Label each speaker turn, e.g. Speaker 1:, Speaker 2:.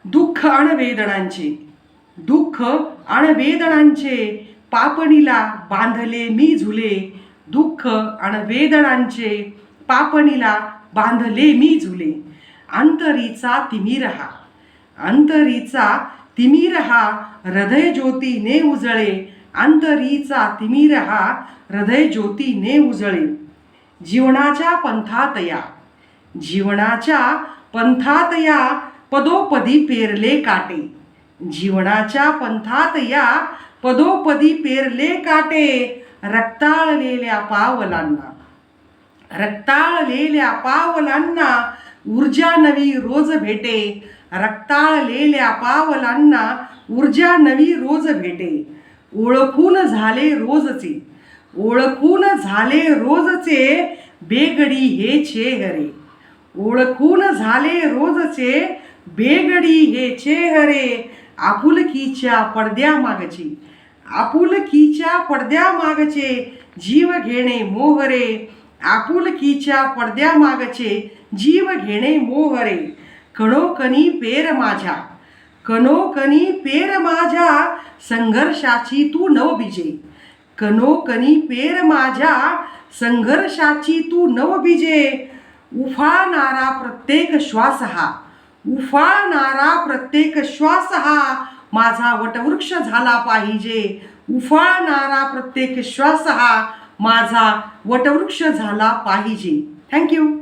Speaker 1: दुःख आणि वेदनांचे, दुःख आणि वेदनांचे पापणीला बांधले मी झुले, दुःख आणि वेदनांचे पापणीला बांधले मी झुले. अंतरीचा तिमिर हा, अंतरीचा तिमिर हा हृदय ज्योतीने उजळे, अंतरीचा तिमिर हा हृदय ज्योतीने उजळे. जीवनाच्या पंथात या, जीवनाच्या पंथात या पदोपदी पेरले काटे, जीवनाच्या पंथात या पदोपदी पेरले काटे. रक्ताळलेल्या पावलांना, रक्ताळलेल्या पावलांना ऊर्जा नवी रोज भेटे, रक्ताळलेल्या पावलांना ऊर्जा नवी रोज भेटे. ओळखून झाले रोजचे, ओळखून झाले रोजचे बेगडी हे चेहरे, ओळखून झाले रोजचे बेगडी हे चेहरे. आपुलकीच्या पडद्यामागचे, आपुलकीच्या पडद्यामागचे जीव घेणे मोहरे, आपुलकीच्या पडद्यामागचे जीव घेणे मोहरे. कणोकणी पेर माझ्या, कणोकणी पेर माझ्या संघर्षाची तू नवबीजे, कणोकणी पेर माझ्या संघर्षाची तू नवबीजे. उफाळणारा प्रत्येक श्वास हा, उफाळणारा प्रत्येक श्वास हा माझा वटवृक्ष झाला पाहिजे, उफाळणारा प्रत्येक श्वास हा माझा वटवृक्ष झाला पाहिजे. थँक्यू.